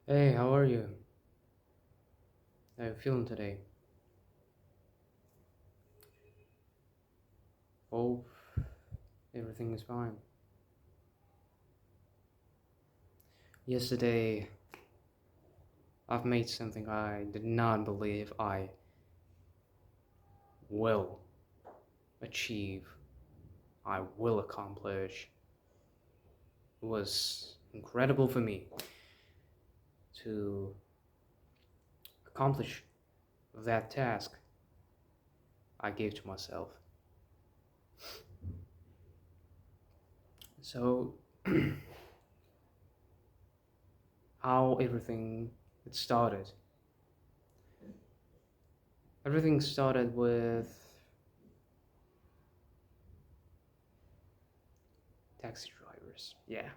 Hey, how are you? How are you feeling today? Hope everything is fine. Yesterday, I've made something I did not believe I will achieve, I will accomplish. It was incredible for me to accomplish that task I gave to myself. So, how everything it started. Everything started with taxi drivers. Yeah.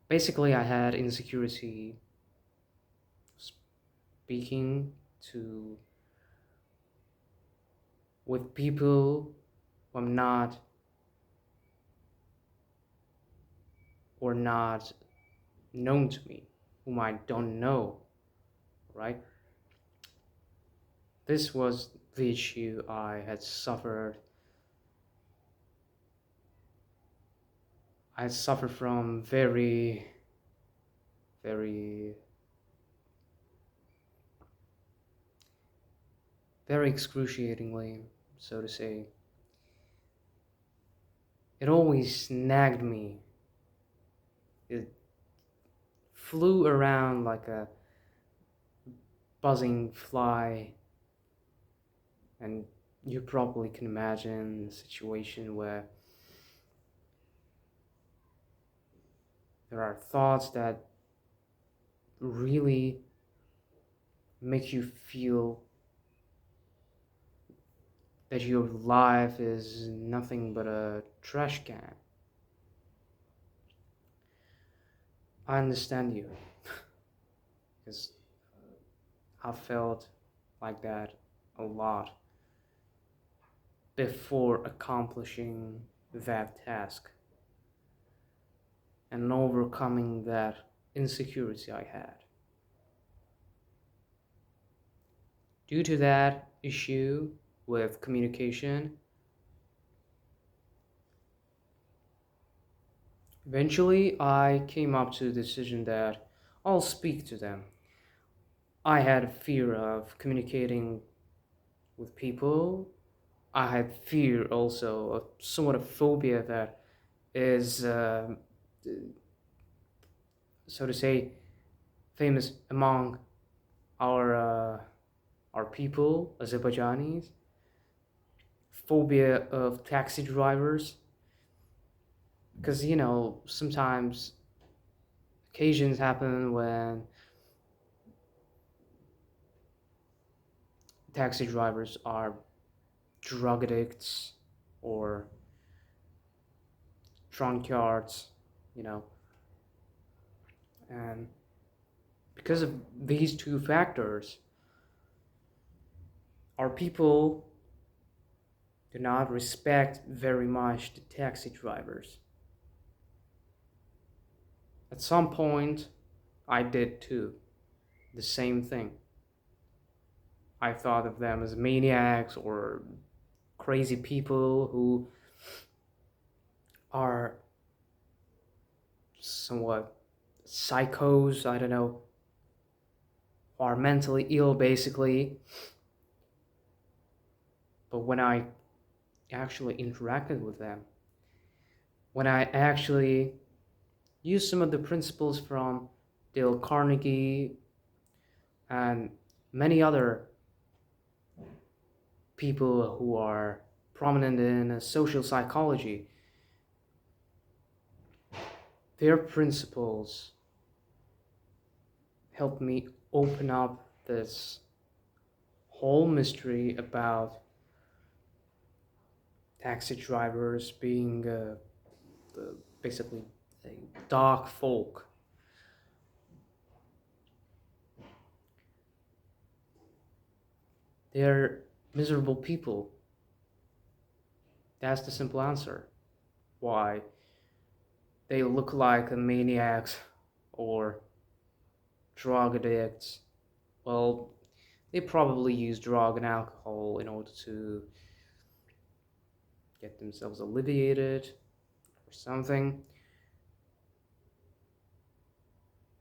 Basically, I had insecurity speaking to with people who I'm not or not known to me, whom I don't know, right? This was the issue I had suffered. I had suffered from very, very excruciatingly, so to say. It always nagged me. It flew around like a buzzing fly, and you probably can imagine a situation where there are thoughts that really make you feel that your life is nothing but a trash can. I understand you because I felt like that a lot before accomplishing that task and overcoming that insecurity I had. Due to that issue with communication, eventually I came up to the decision that I'll speak to them. I had a fear of communicating with people. I had fear also, somewhat of phobia that is, so to say, famous among our our people, Azerbaijanis. Phobia of taxi drivers, because sometimes occasions happen when taxi drivers are drug addicts or drunkards, you know, and because of these two factors, our people do not respect very much the taxi drivers. At some point, I did too, the same thing. I thought of them as maniacs or crazy people who are somewhat psychos, I don't know, are mentally ill basically. But when I actually interacted with them, when I actually used some of the principles from Dale Carnegie and many other people who are prominent in social psychology, their principles helped me open up this whole mystery about taxi drivers being basically a dark folk. They're miserable people. That's the simple answer. Why they look like maniacs or drug addicts, well, they probably use drug and alcohol in order to get themselves alleviated or something.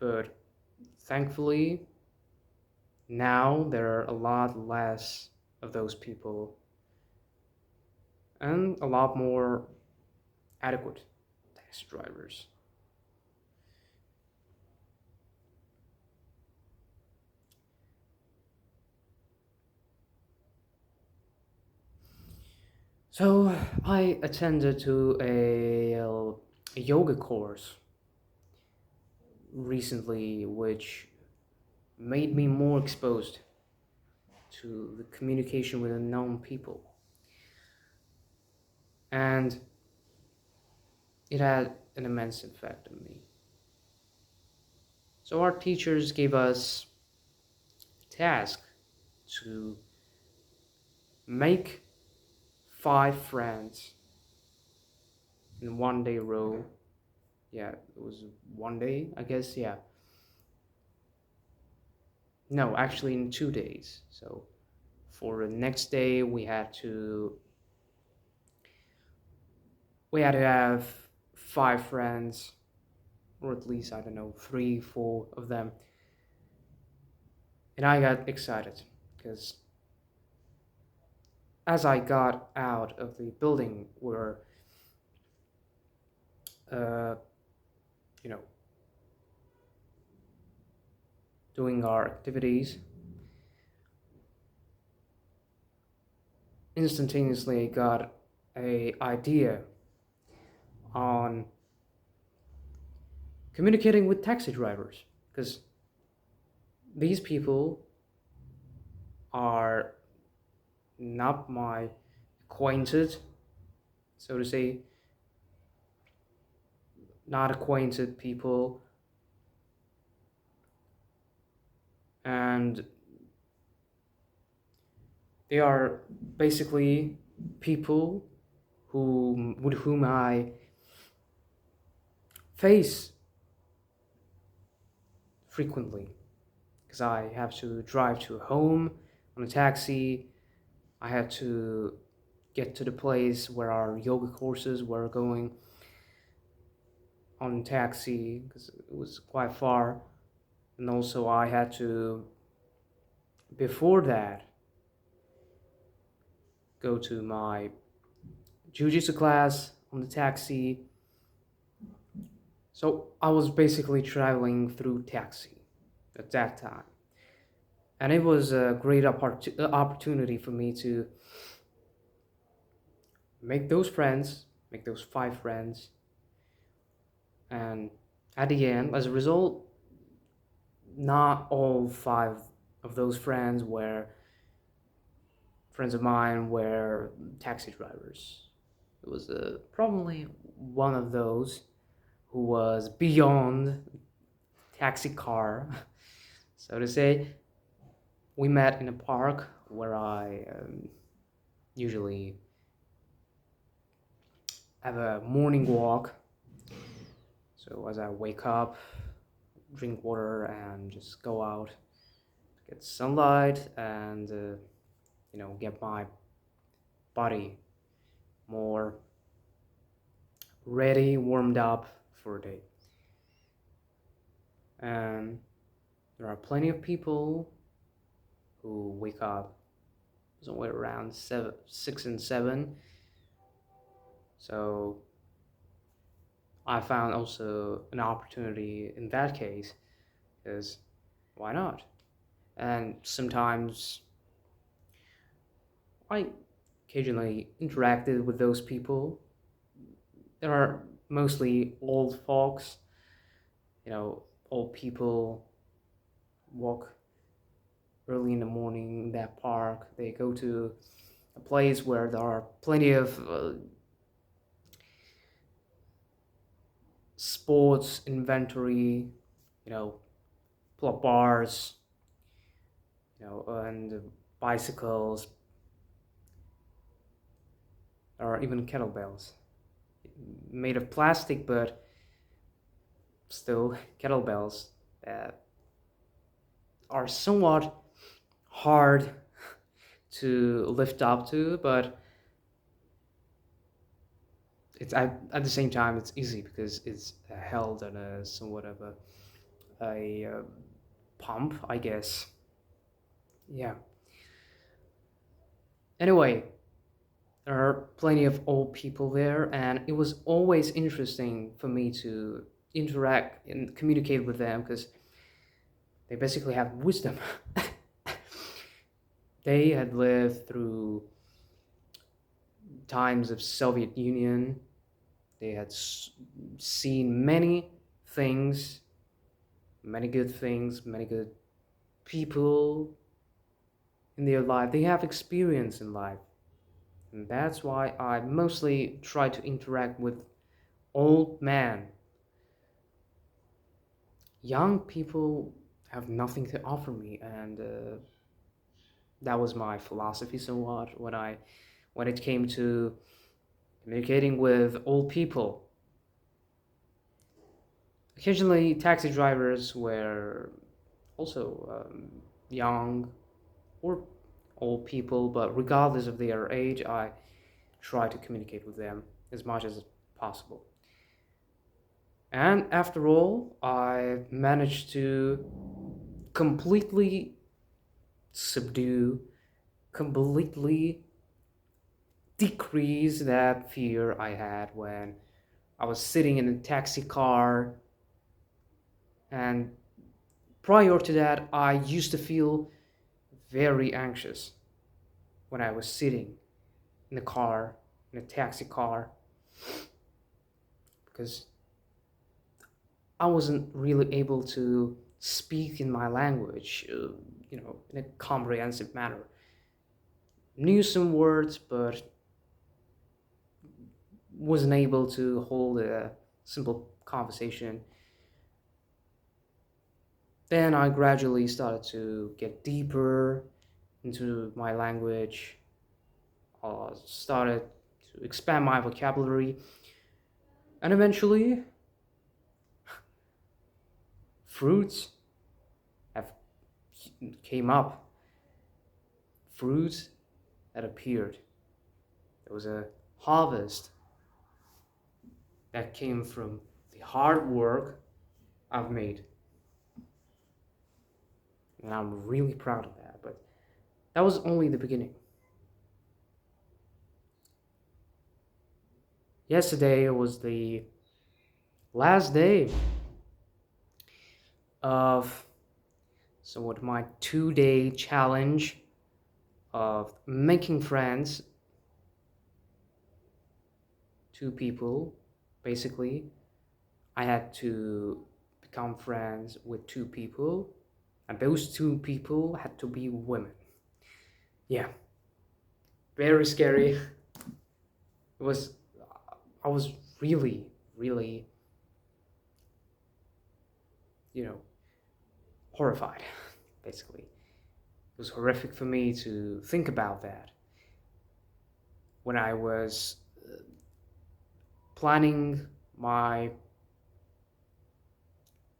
But thankfully, now there are a lot less of those people and a lot more adequate taxi drivers. So I attended to a yoga course recently, which made me more exposed to the communication with unknown people, and it had an immense effect on me. So our teachers gave us a task to make 5 friends in 1 day row. Yeah, it was 1 day, I guess. Yeah, no, actually in 2 days. So for the next day, we had to have 5 friends, or at least I don't know, 3, 4 of them, and I got excited because as I got out of the building, we're uh, you know doing our activities. Instantaneously, I got a idea on communicating with taxi drivers because these people are not my acquainted, so to say, not acquainted people, and they are basically people with whom I face frequently because I have to drive to home on a taxi. I had to get to the place where our yoga courses were going on taxi because it was quite far. And also, I had to, before that, go to my jiu-jitsu class on the taxi. So I was basically traveling through taxi at that time. And it was a great opportunity for me to make those friends, make those 5 friends. And at the end, as a result, not all 5 of those friends of mine were taxi drivers. It was probably one of those who was beyond taxi car, so to say. We met in a park where I usually have a morning walk. So as I wake up, drink water, and just go out, get sunlight, and get my body more ready, warmed up for a day. And there are plenty of people who wake up somewhere around 6 and 7. So I found also an opportunity in that case, because why not? And sometimes I occasionally interacted with those people. There are mostly old folks, old people walk early in the morning in that park. They go to a place where there are plenty of sports inventory, you know, pull-up bars, and bicycles, or even kettlebells made of plastic, but still kettlebells that are somewhat hard to lift up to, but at the same time it's easy because it's held on a somewhat of a pump, I guess. Yeah. Anyway, there are plenty of old people there, and it was always interesting for me to interact and communicate with them because they basically have wisdom. They had lived through times of Soviet Union. They had seen many things, many good things, many good people in their life. They have experience in life. And that's why I mostly try to interact with old men. Young people have nothing to offer me, and that was my philosophy somewhat when it came to communicating with old people. Occasionally, taxi drivers were also young or old people, but regardless of their age, I try to communicate with them as much as possible. And after all, I managed to completely subdue, completely decrease that fear I had when I was sitting in a taxi car. And prior to that, I used to feel very anxious when I was sitting in a car, in a taxi car, because I wasn't really able to speak in my language, in a comprehensive manner. Knew some words, but wasn't able to hold a simple conversation. Then I gradually started to get deeper into my language, started to expand my vocabulary, and eventually, fruits have came up. Fruits that appeared. There was a harvest that came from the hard work I've made, and I'm really proud of that. But that was only the beginning. Yesterday was the last day of somewhat my 2 day challenge of making friends. Two people, basically. I had to become friends with two people, and those two people had to be women. Yeah, very scary. It was, I was really, really, you know, horrified, basically. It was horrific for me to think about that when I was planning my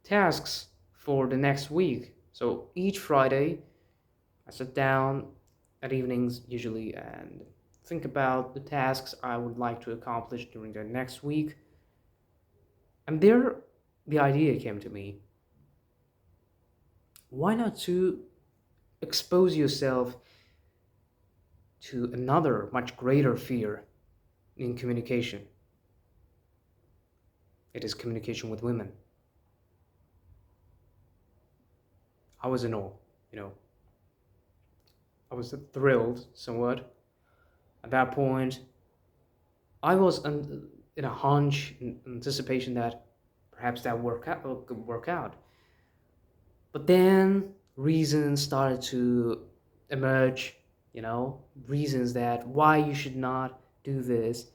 tasks for the next week. So each Friday, I sit down at evenings usually and think about the tasks I would like to accomplish during the next week. And there, the idea came to me, why not to expose yourself to another much greater fear in communication? It is communication with women. I was in awe, you know. I was thrilled somewhat. At that point, I was in a hunch, in anticipation that perhaps that could work out. But then reasons started to emerge, reasons that why you should not do this.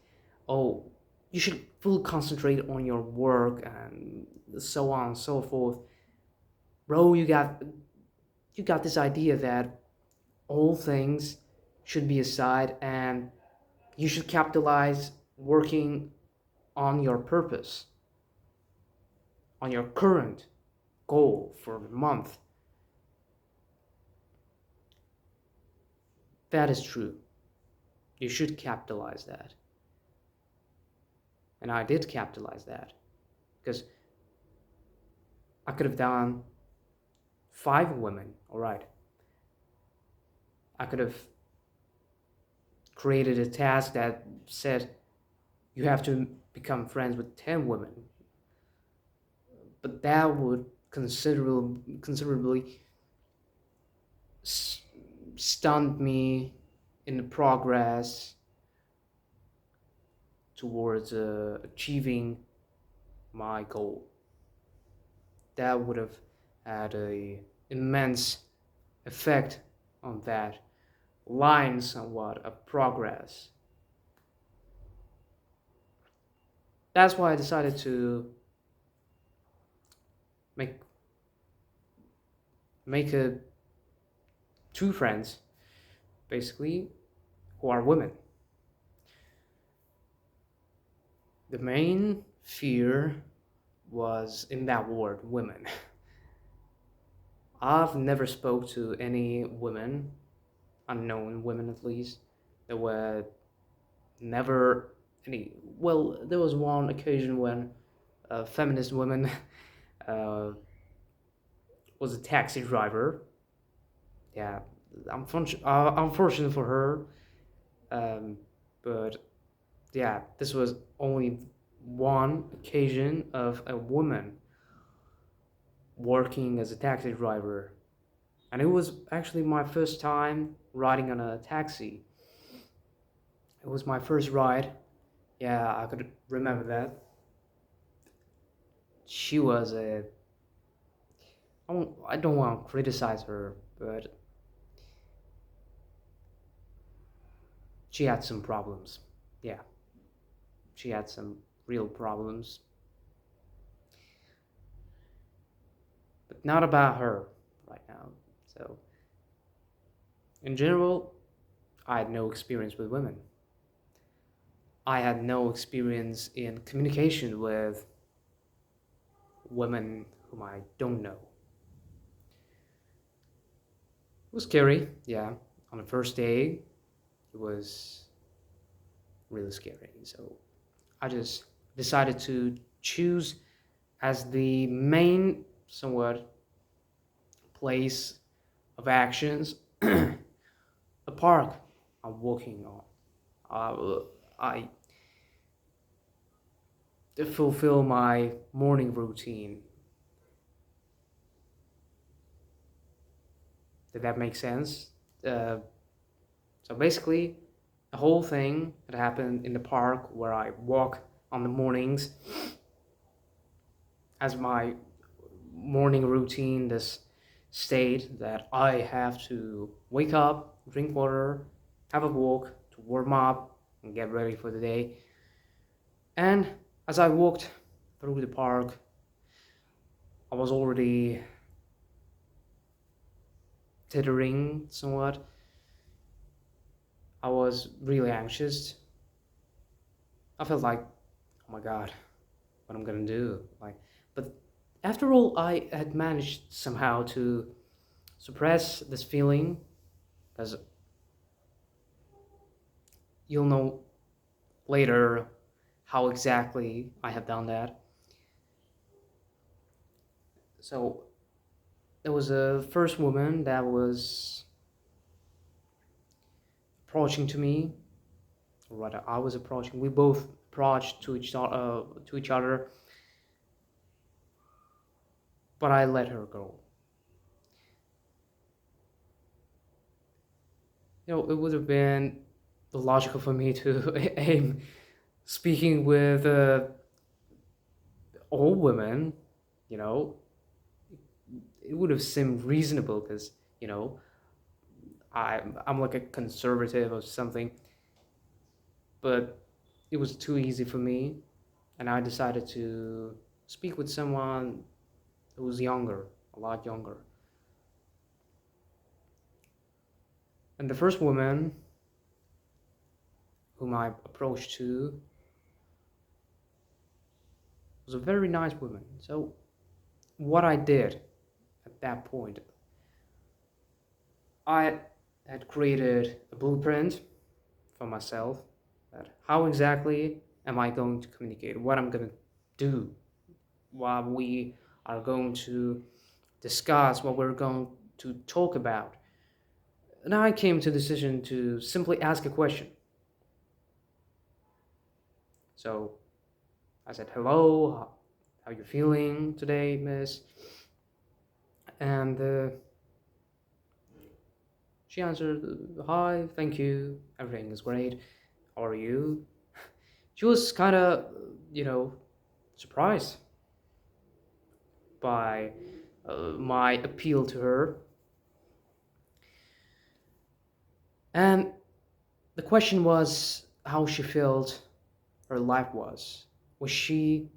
Oh, you should fully concentrate on your work and so on and so forth. Bro, you got this idea that all things should be aside and you should capitalize working on your purpose, on your current goal for the month. That is true. You should capitalize that. And I did capitalize that because I could have done 5 women, all right. I could have created a task that said you have to become friends with 10 women, but that would considerably stunt me in the progress towards achieving my goal. That would have had a immense effect on that line somewhat of progress. That's why I decided to make make a two friends basically who are women. The main fear was in that word, women. I've never spoke to any women, unknown women at least. There were never any. Well, there was one occasion when a feminist woman uh, was a taxi driver. Yeah, unfortunate for her. Um, but yeah, this was only one occasion of a woman working as a taxi driver. And it was actually my first time riding on a taxi. It was my first ride. Yeah, I could remember that. She was a. I don't want to criticize her, but she had some problems. Yeah, she had some real problems. But not about her right now. So, in general, I had no experience with women. I had no experience in communication with women whom I don't know. It was scary, yeah. On the first day, it was really scary. So I just decided to choose as the main, somewhat, place of actions a park I'm walking on. I fulfill my morning routine. Did that make sense? Uh, so basically, the whole thing that happened in the park where I walk on the mornings as my morning routine, this state that I have to wake up, drink water, have a walk to warm up and get ready for the day. And as I walked through the park, I was already tittering somewhat. I was really anxious. I felt like, oh my god, what I'm gonna do. But after all, I had managed somehow to suppress this feeling, because you'll know later how exactly I have done that. So there was a first woman that was approaching to me, or rather, I was approaching. We both approached to each other, but I let her go. It would have been logical for me to aim speaking with all women. You know, it would have seemed reasonable because I'm like a conservative or something, but it was too easy for me, and I decided to speak with someone who was younger, a lot younger. And the first woman whom I approached to was a very nice woman. So what I did at that point, I had created a blueprint for myself that how exactly am I going to communicate, what I'm going to do, what we are going to discuss, what we're going to talk about. And I came to the decision to simply ask a question. So I said, "Hello, how you feeling today, miss?" And she answered, "Hi, thank you, everything is great. How are you?" She was kind of, you know, surprised by my appeal to her. And the question was how she felt her life was. Was she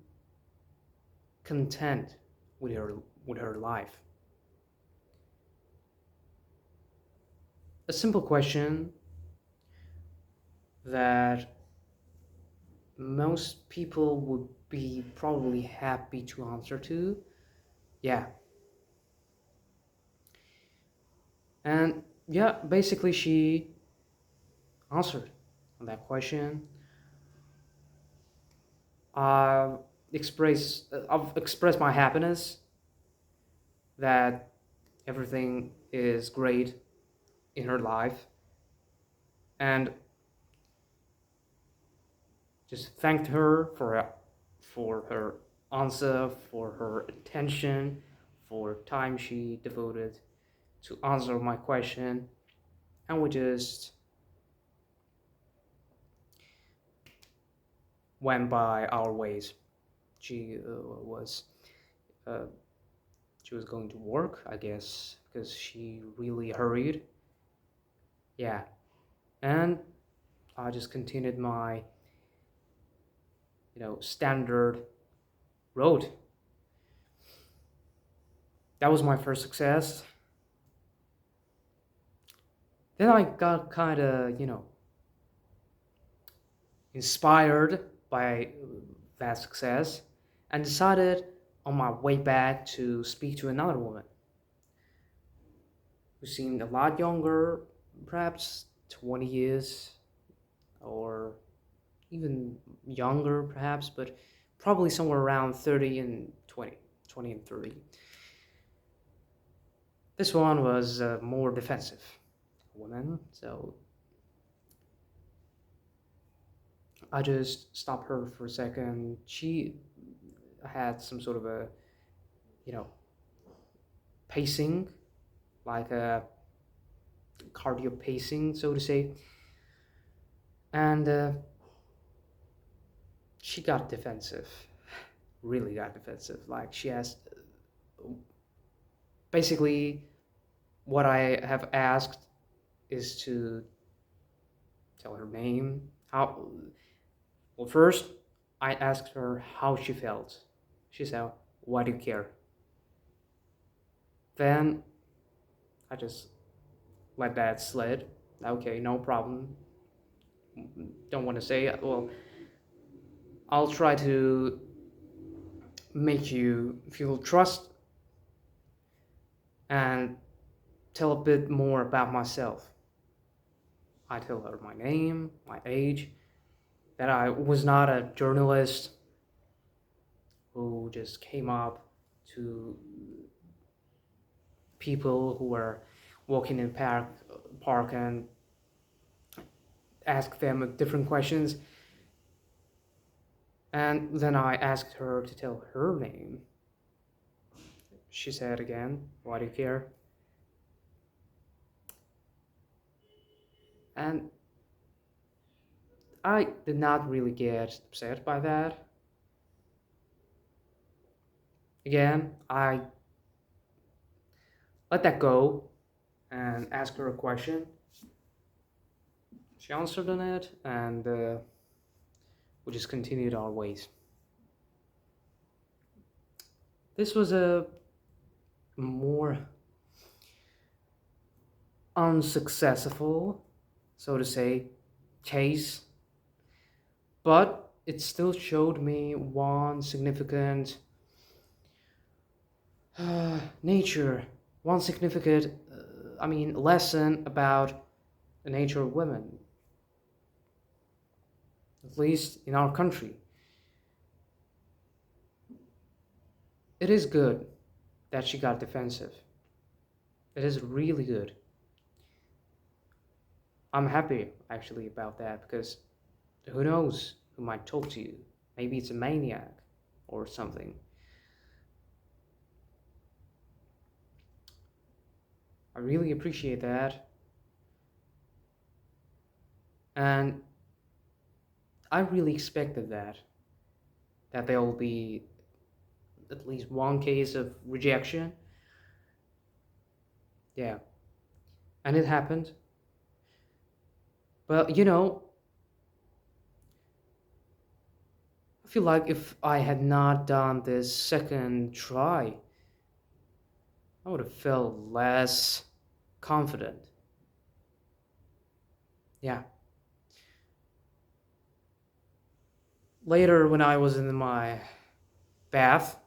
content with her life? A simple question that most people would be probably happy to answer to. Yeah. And yeah, basically she answered on that question. I've expressed my happiness that everything is great in her life, and just thanked her for her answer, for her attention, for time she devoted to answer my question, and we just went by our ways. She was uh, she was going to work, I guess, because she really hurried. Yeah, and I just continued my standard road. That was my first success. Then I got kind of inspired by that success and decided on my way back to speak to another woman who seemed a lot younger, perhaps 20 years or even younger, perhaps, but probably somewhere around 30 and 20, 20 and 30. This one was a more defensive woman, so I just stopped her for a second. She had some sort of a, you know, pacing, like a cardio pacing, so to say. And she got defensive, really got defensive. Like she asked, basically, what I have asked is to tell her name. How? Well, first, I asked her how she felt. She said, "Why do you care?" Then I just let that slide. Okay, no problem. Don't want to say it. Well, I'll try to make you feel trust and tell a bit more about myself. I tell her my name, my age, that I was not a journalist who just came up to people who were walking in park and ask them different questions. And then I asked her to tell her name. She said again, "Why do you care?" And I did not really get upset by that. Again, I let that go and asked her a question. She answered on it, and we just continued our ways. This was a more unsuccessful, so to say, case, but it still showed me one significant nature, one significant lesson about the nature of women, at least in our country. It is good that she got defensive. It is really good. I'm happy actually about that because who knows who might talk to you? Maybe it's a maniac or something. I really appreciate that. And I really expected that there will be at least one case of rejection. Yeah, and it happened. But I feel like if I had not done this second try, I would have felt less confident. Yeah. Later, when I was in my bath,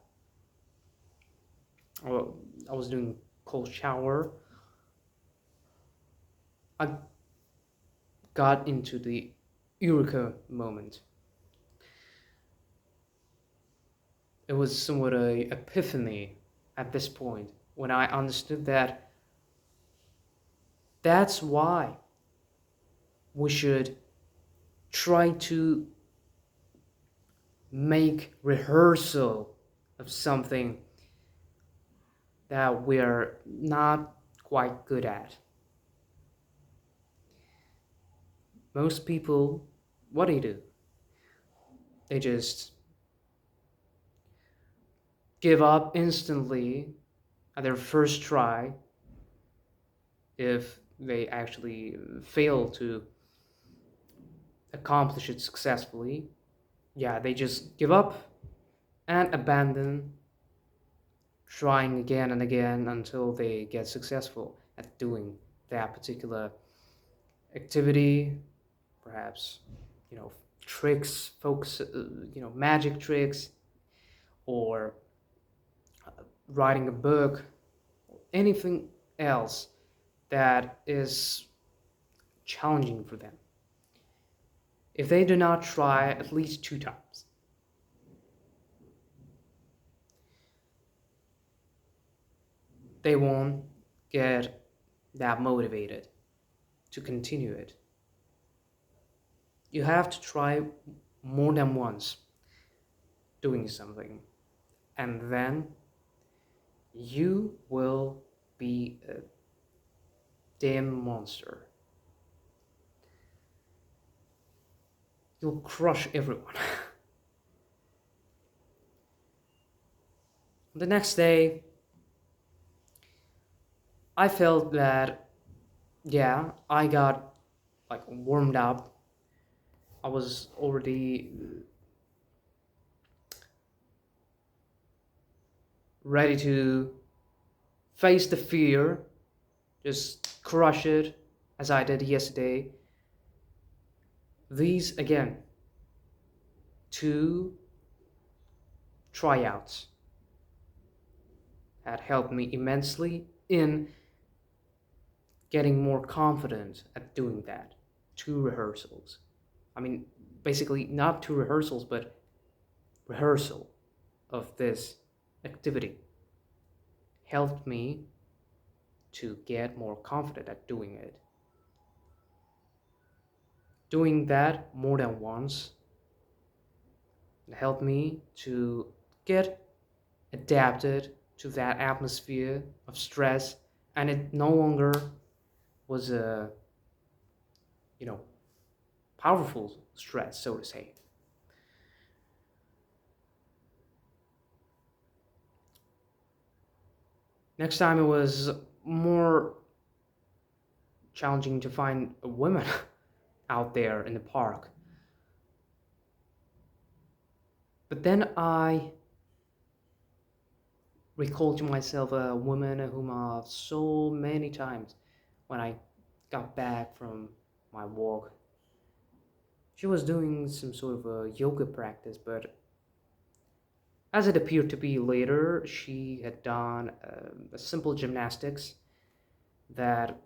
well, I was doing cold shower, I got into the eureka moment. It was somewhat a epiphany at this point when I understood that that's why we should try to make rehearsal of something that we're not quite good at. Most people, what do? They just give up instantly at their first try if they actually fail to accomplish it successfully. Yeah, they just give up and abandon trying again and again until they get successful at doing that particular activity, perhaps, you know, tricks, focus, magic tricks, or writing a book, anything else that is challenging for them. If they do not try at least two times, they won't get that motivated to continue it. You have to try more than once doing something, and then you will be a damn monster. You'll crush everyone. The next day, I felt that, yeah, I got like warmed up. I was already ready to face the fear, just crush it as I did yesterday. These, again, two tryouts had helped me immensely in getting more confident at doing that. Two rehearsals. I mean, basically, not two rehearsals, but rehearsal of this activity helped me to get more confident at doing it. Doing that more than once helped me to get adapted to that atmosphere of stress, and it no longer was a you know powerful stress, so to say. Next time it was more challenging to find a woman out there in the park. But then I recalled to myself a woman whom I saw many times when I got back from my walk. She was doing some sort of a yoga practice, but as it appeared to be later, she had done a simple gymnastics that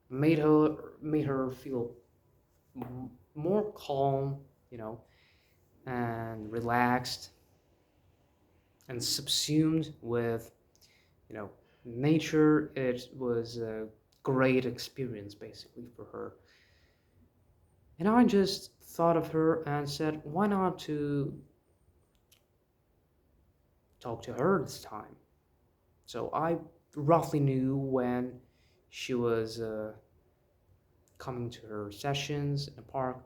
made her feel more calm, you know, and relaxed and subsumed with, you know, nature. It was a great experience basically for her. And I just thought of her and said, why not to talk to her this time? So I roughly knew when she was coming to her sessions in the park.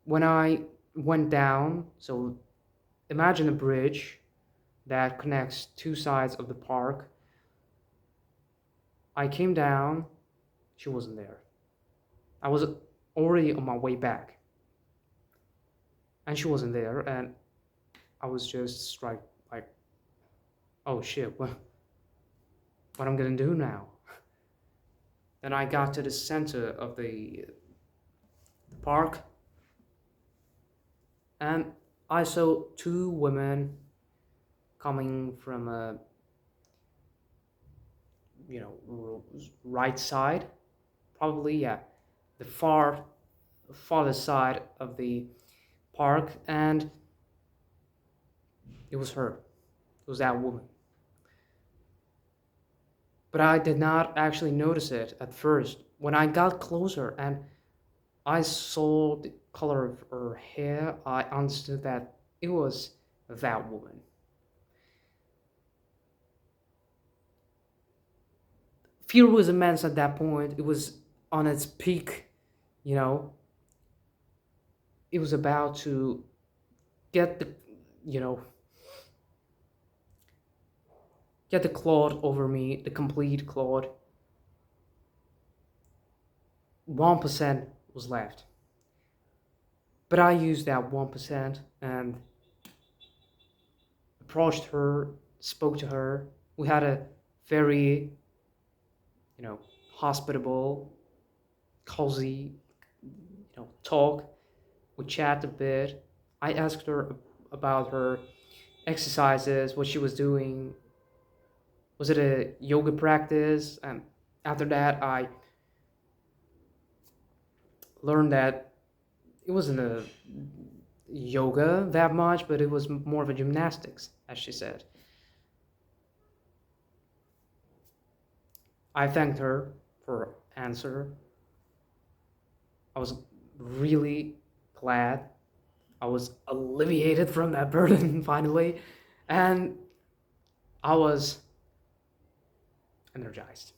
When I went down, so imagine a bridge that connects two sides of the park. I came down, she wasn't there. I was already on my way back, and she wasn't there, and I was just strike like, oh shit, what I'm gonna do now? Then I got to the center of the park, and I saw two women coming from a, you know, right side, probably, yeah, the farther side of the park, and it was her. It was that woman. But I did not actually notice it at first. When I got closer and I saw the color of her hair, I understood that it was that woman. Fear was immense at that point. It was on its peak, you know. It was about to get the, you know, get the cloud over me, the complete cloud. 1% was left. But I used that 1% and approached her, spoke to her. We had a very, you know, hospitable, cozy, talk. We chat a bit. I asked her about her exercises, what she was doing. Was it a yoga practice? And after that, I learned that it wasn't a yoga that much, but it was more of a gymnastics, as she said. I thanked her for her answer. I was really glad. I was alleviated from that burden finally, and I was energized.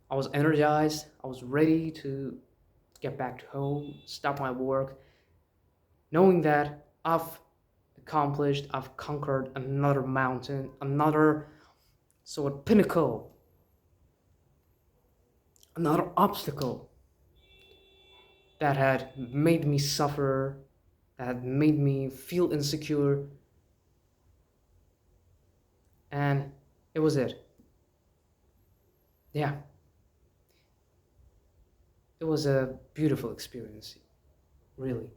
I was energized. I was ready to get back to home, stop my work, knowing that I've conquered another mountain, another sort of pinnacle, another obstacle that had made me suffer, that had made me feel insecure, and it was it. Yeah, it was a beautiful experience, really.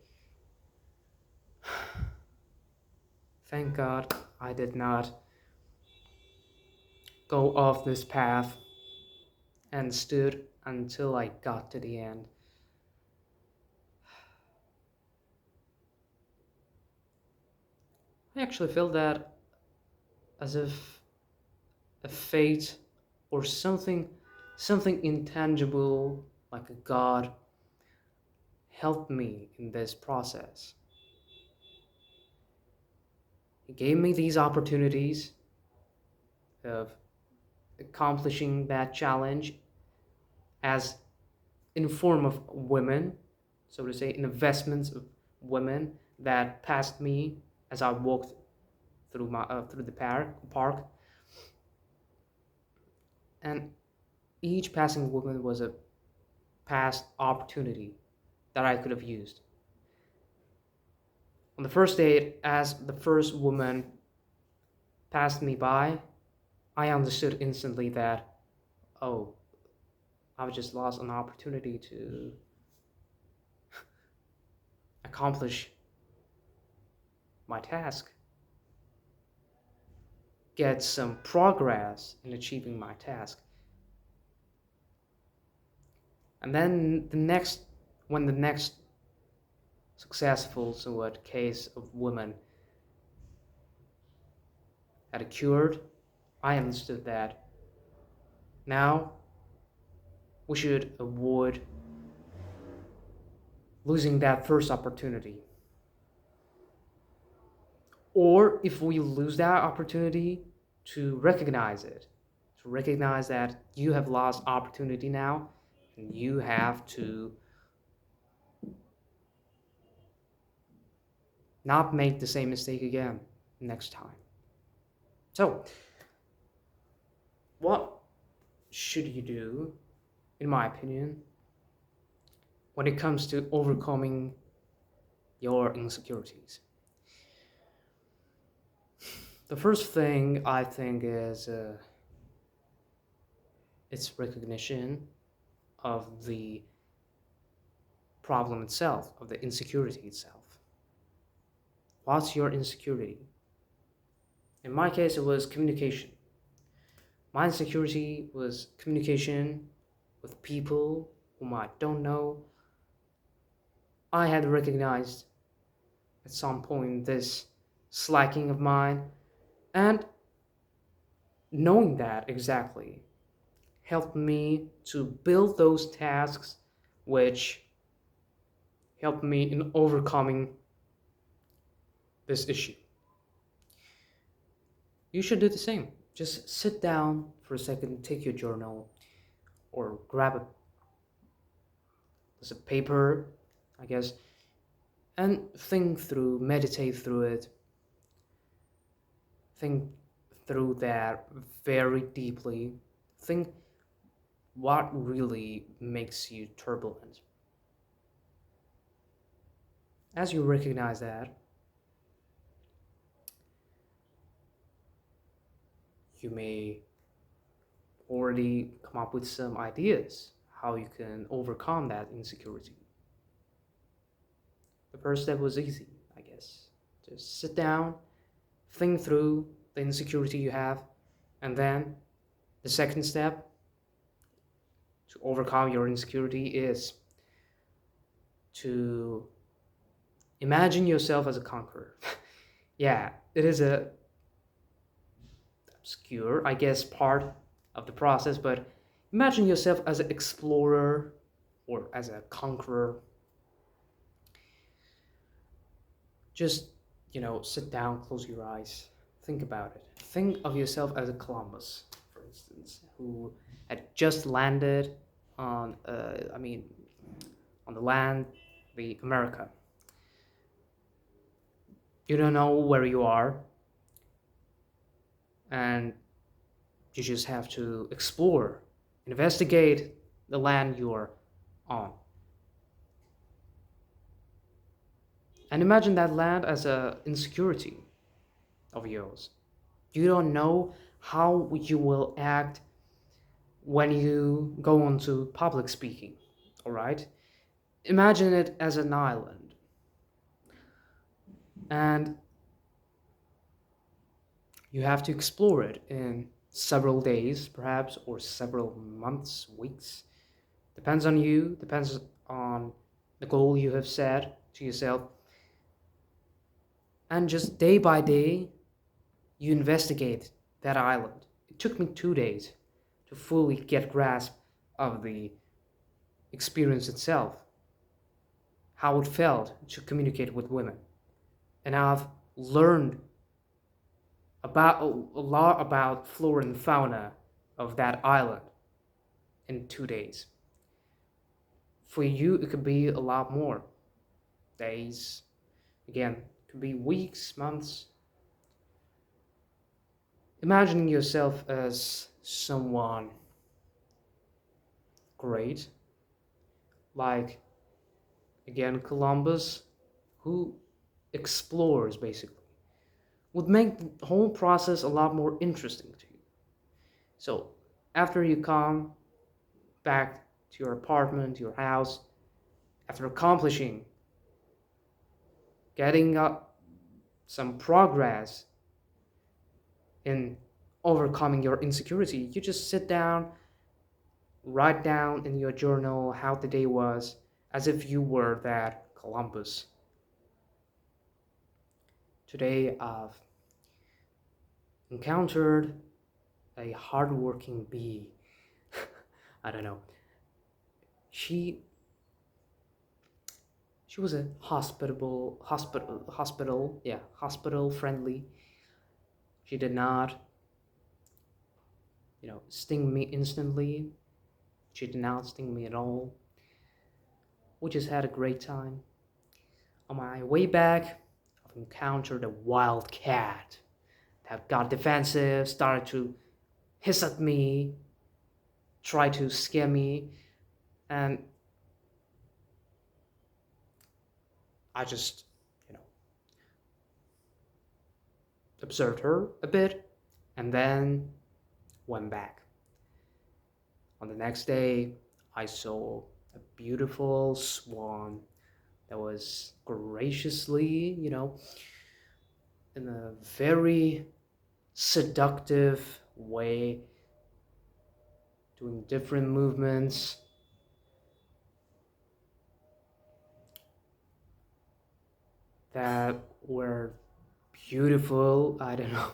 Thank God I did not go off this path and stood until I got to the end. I actually feel that as if a fate or something intangible like a god helped me in this process. He gave me these opportunities of accomplishing that challenge as in form of women, so to say, investments of women that passed me as I walked through the park, and each passing woman was a past opportunity that I could have used. On the first date, as the first woman passed me by, I understood instantly that, oh, I've just lost an opportunity to accomplish my task. get some progress in achieving my task. And then when the next successful somewhat case of women had occurred, I understood that now we should avoid losing that first opportunity. Or if we lose that opportunity, to recognize it, to recognize that you have lost opportunity now, and you have to not make the same mistake again next time. So, what should you do, in my opinion, when it comes to overcoming your insecurities? The first thing I think is its recognition of the problem itself, of the insecurity itself. What's your insecurity? In my case, it was communication. My insecurity was communication with people whom I don't know. I had recognized at some point this slacking of mine, and knowing that exactly helped me to build those tasks which helped me in overcoming this issue. You should do the same. Just sit down for a second, take your journal, or grab a paper, I guess, and think through, meditate through it, think through that very deeply. Think what really makes you turbulent. As you recognize that, you may already come up with some ideas how you can overcome that insecurity. The first step was easy, I guess. Just sit down, think through the insecurity you have, and then the second step to overcome your insecurity is to imagine yourself as a conqueror. Yeah, it is a obscure, I guess, part of the process, but imagine yourself as an explorer or as a conqueror. Just, sit down, close your eyes, think about it. Think of yourself as a Columbus, for instance, who had just landed on the land, the America. You don't know where you are, and you just have to explore, investigate the land you're on. And imagine that land as a insecurity of yours. You don't know how you will act when you go on to public speaking, all right? Imagine it as an island. And you have to explore it in several days, perhaps, or several months, weeks. Depends on you, depends on the goal you have set to yourself. And just day by day, you investigate that island. It took me 2 days to fully get grasp of the experience itself, how it felt to communicate with women. And I've learned about a lot about flora and fauna of that island in 2 days. For you, it could be a lot more days. Again, it could be weeks, months. Imagining yourself as someone great, like, again, Columbus, who explores basically, would make the whole process a lot more interesting to you. So, after you come back to your apartment, your house, after accomplishing, getting up some progress in overcoming your insecurity. You just sit down, write down in your journal how the day was, as if you were that Columbus. Today I've encountered a hardworking bee. I don't know. She she was a hospital friendly. She did not, sting me instantly. She did not sting me at all. We just had a great time. On my way back, I've encountered a wild cat that got defensive, started to hiss at me, try to scare me, and I just, you know, observed her a bit and then went back. On the next day, I saw a beautiful swan that was graciously, in a very seductive way, doing different movements that were beautiful. I don't know,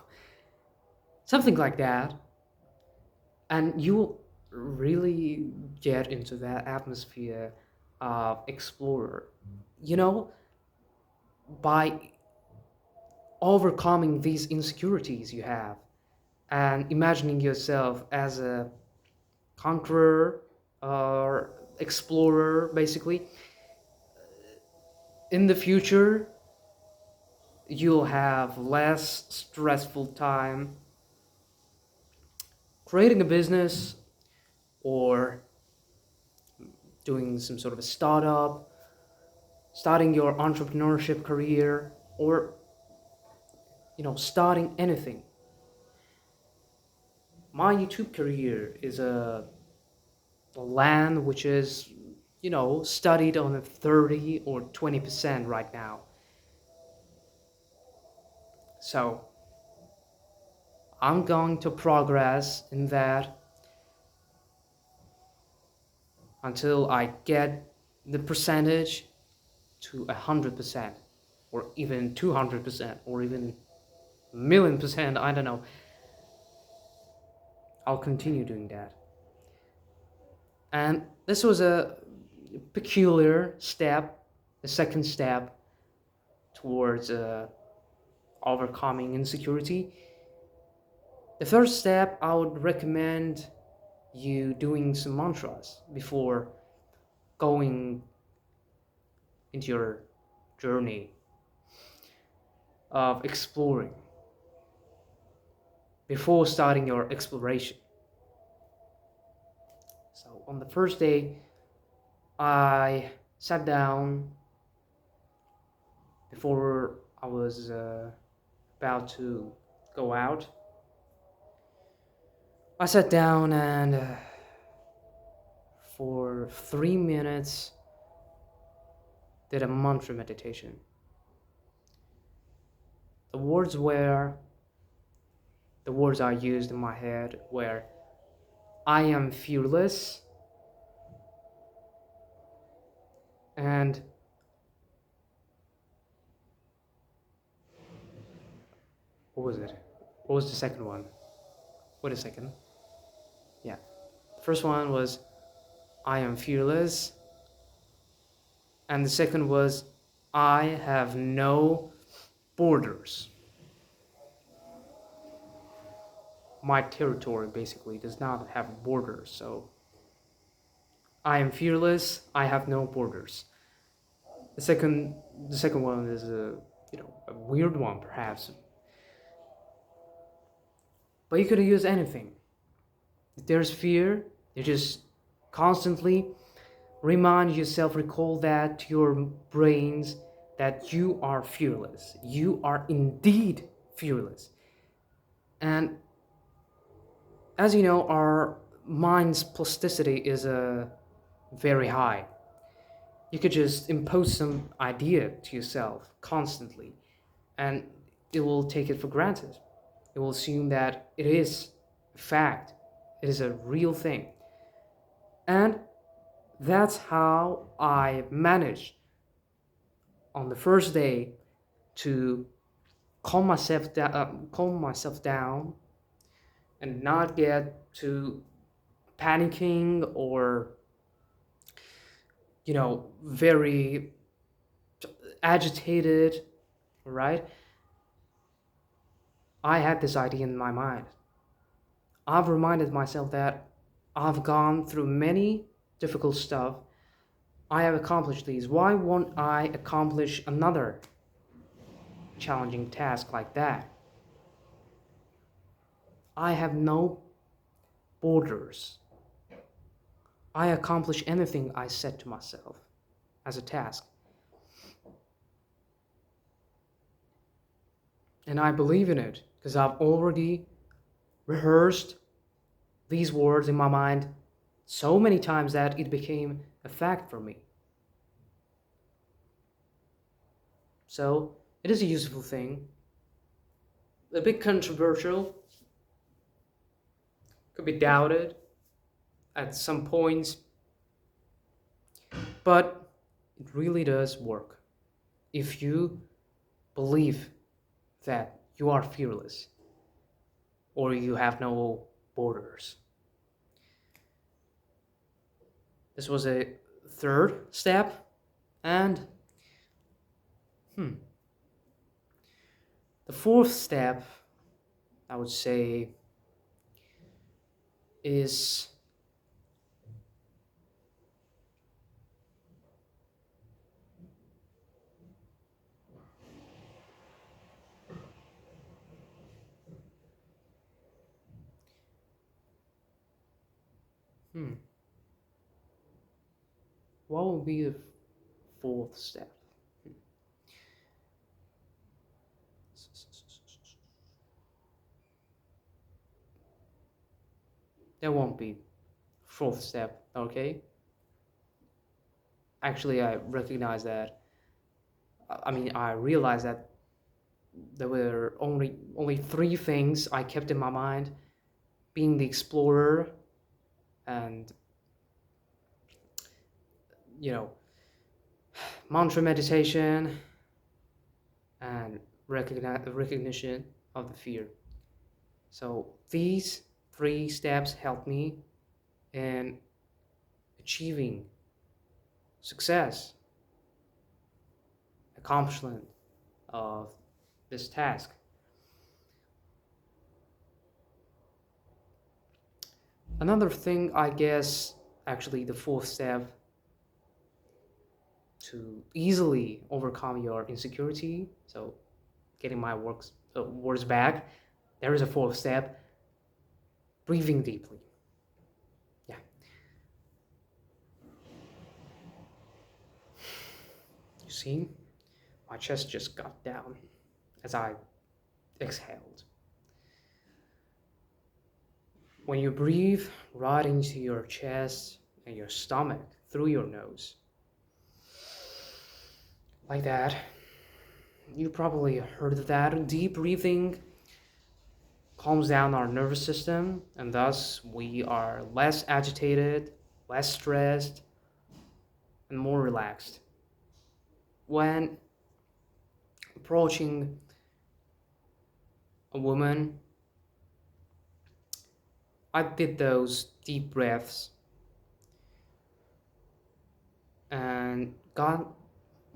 something like that. And you really get into that atmosphere of explorer, you know, by overcoming these insecurities you have and imagining yourself as a conqueror or explorer, basically. In the future, you'll have less stressful time creating a business or doing some sort of a startup, starting your entrepreneurship career, or starting anything. My YouTube career is a land which is studied on a 30 or 20% right now. So I'm going to progress in that until I get the percentage to 100%, or even 200%, or even million percent. I don't know. I'll continue doing that. And this was a peculiar step, the second step towards overcoming insecurity. The first step, I would recommend you doing some mantras before going into your journey of exploring, before starting your exploration. So on the first day, I sat down before I was about to go out. I sat down and for 3 minutes did a mantra meditation. The words were, the words I used in my head were, I am fearless, and what was it? What was the second one? Wait a second. Yeah. The first one was, I am fearless, and the second was, I have no borders. My territory basically does not have borders, so I am fearless, I have no borders. The second the second one is a weird one perhaps, but you could use anything. If there's fear, you just constantly remind yourself, recall that to your brains, that you are fearless. You are indeed fearless. And as you know, our mind's plasticity is very high. You could just impose some idea to yourself constantly, and it will take it for granted. You will assume that it is a fact, it is a real thing. And that's how I managed on the first day to calm myself down and not get to panicking or very agitated, right? I had this idea in my mind. I've reminded myself that I've gone through many difficult stuff. I have accomplished these. Why won't I accomplish another challenging task like that? I have no borders. I accomplish anything I set to myself as a task. And I believe in it because I've already rehearsed these words in my mind so many times that it became a fact for me. So it is a useful thing, a bit controversial, could be doubted at some points, but it really does work if you believe that you are fearless or you have no borders. This was a third step, and the fourth step, I would say, is what would be the fourth step? There won't be fourth step, okay? Actually, I recognize that. I realized that there were only three things I kept in my mind: being the explorer, and you know, mantra meditation, and recognition of the fear. So these three steps helped me in achieving success, accomplishment of this task. Another thing, I guess, actually, the fourth step to easily overcome your insecurity. So, getting my words back, there is a fourth step: breathing deeply. Yeah, you see, my chest just got down as I exhaled. When you breathe right into your chest and your stomach through your nose, like that, you probably heard of that. Deep breathing calms down our nervous system, and thus we are less agitated, less stressed, and more relaxed. When approaching a woman, I did those deep breaths and got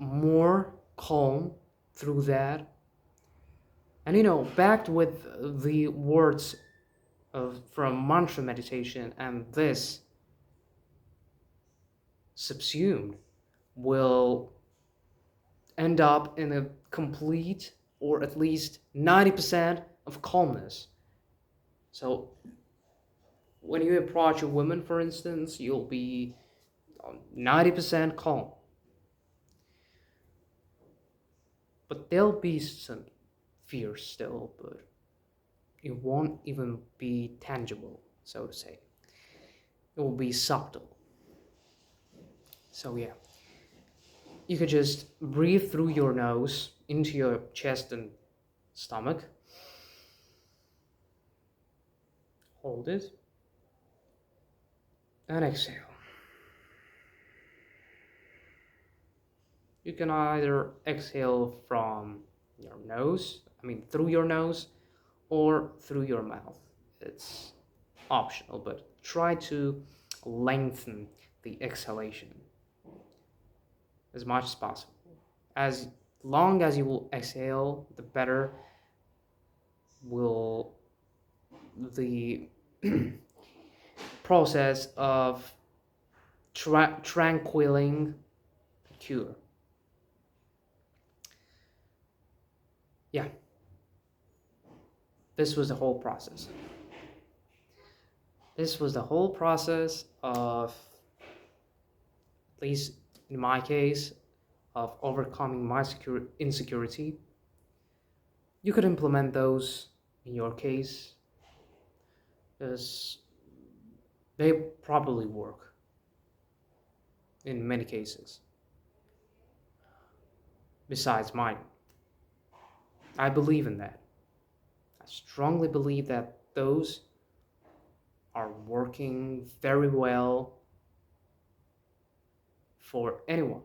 more calm through that. And backed with the words from mantra meditation, and this subsumed will end up in a complete, or at least 90% of calmness. So when you approach a woman, for instance, you'll be 90% calm. But there'll be some fear still, but it won't even be tangible, so to say. It will be subtle. So yeah, you could just breathe through your nose into your chest and stomach, Hold it and exhale. You can either exhale from your nose, through your nose, or through your mouth. It's optional, but try to lengthen the exhalation as much as possible. As long as you will exhale, the better will the process of tranquilling cure. Yeah, this was the whole process. This was the whole process of, at least in my case, of overcoming my insecurity. You could implement those in your case, as they probably work in many cases, besides mine. I believe in that. I strongly believe that those are working very well for anyone.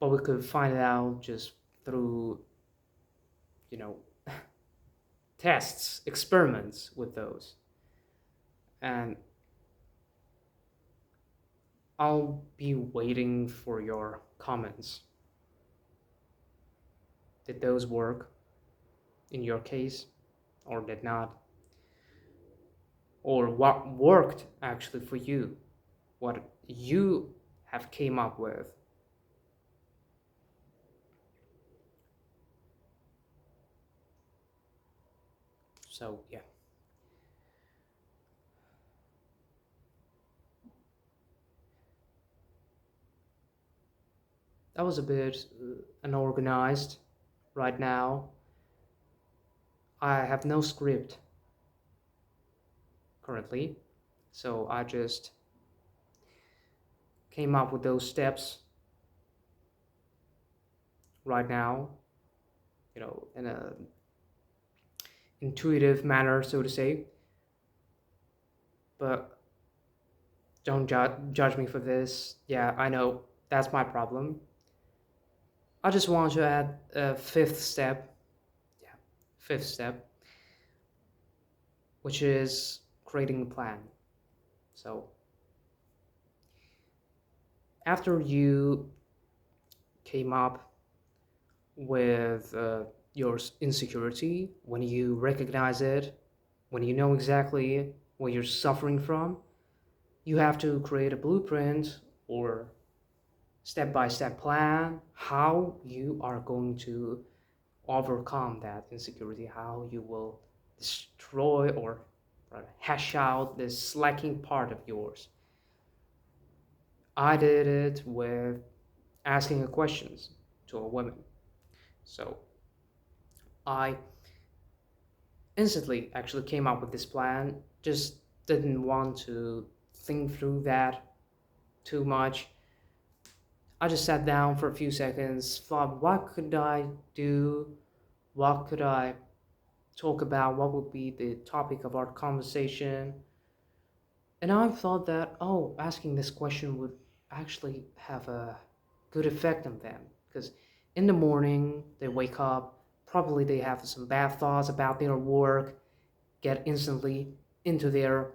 But we could find out just through, you know, tests, experiments with those. And I'll be waiting for your comments. Did those work in your case or did not? Or what worked actually for you? What you have came up with? So, yeah. That was a bit unorganized right now. I have no script currently, so I just came up with those steps right now, in a intuitive manner, so to say. But don't judge me for this. Yeah, I know that's my problem. I just want to add a fifth step. Yeah, fifth step, which is creating a plan. So after you came up with your insecurity, when you recognize it, when you know exactly what you're suffering from, you have to create a blueprint or step by step plan how you are going to overcome that insecurity, how you will destroy or hash out this slacking part of yours. I did it with asking a questions to a woman. So I instantly actually came up with this plan, just didn't want to think through that too much. I just sat down for a few seconds, thought, what could I do? What could I talk about? What would be the topic of our conversation? And I thought that, oh, asking this question would actually have a good effect on them. Because in the morning, they wake up, probably they have some bad thoughts about their work, get instantly into their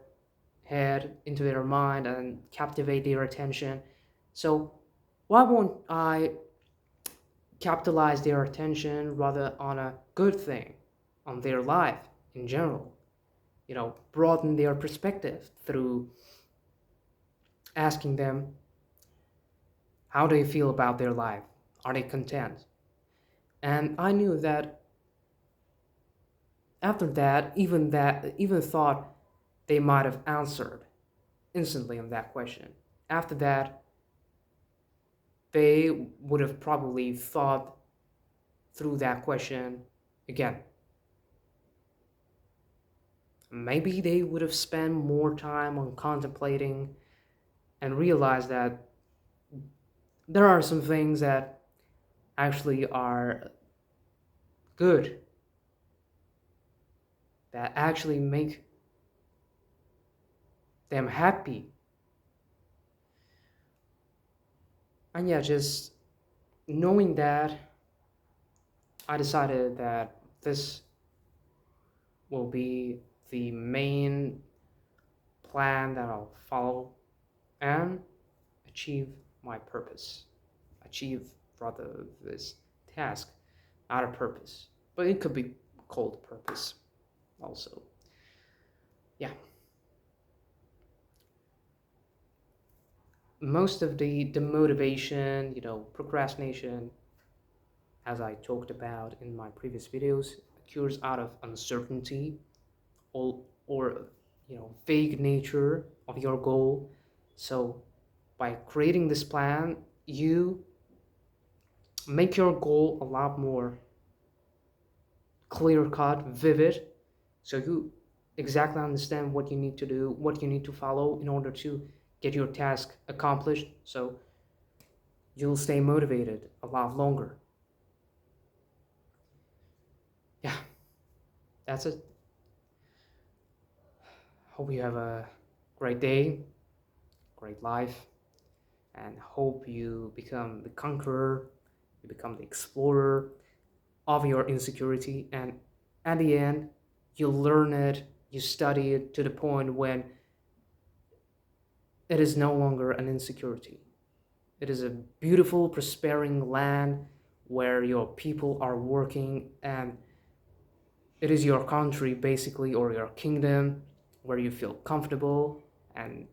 head, into their mind, and captivate their attention. So, why won't I capitalize their attention rather on a good thing, on their life in general? Broaden their perspective through asking them how they feel about their life. Are they content? And I knew that after that, even thought they might have answered instantly on that question. After that, they would have probably thought through that question again. Maybe they would have spent more time on contemplating and realized that there are some things that actually are good, that actually make them happy. And yeah, just knowing that, I decided that this will be the main plan that I'll follow and achieve my purpose. Achieve rather this task, not a purpose, but it could be called purpose also. Yeah, most of the motivation, procrastination, as I talked about in my previous videos, occurs out of uncertainty or vague nature of your goal. So by creating this plan, you make your goal a lot more clear cut, vivid, so you exactly understand what you need to do, what you need to follow in order to get your task accomplished. So you'll stay motivated a lot longer. Yeah, that's it. Hope you have a great day, great life, and hope you become the conqueror, you become the explorer of your insecurity, and at the end, you learn it, you study it to the point when it is no longer an insecurity. It is a beautiful, prospering land where your people are working, and it is your country basically, or your kingdom, where you feel comfortable and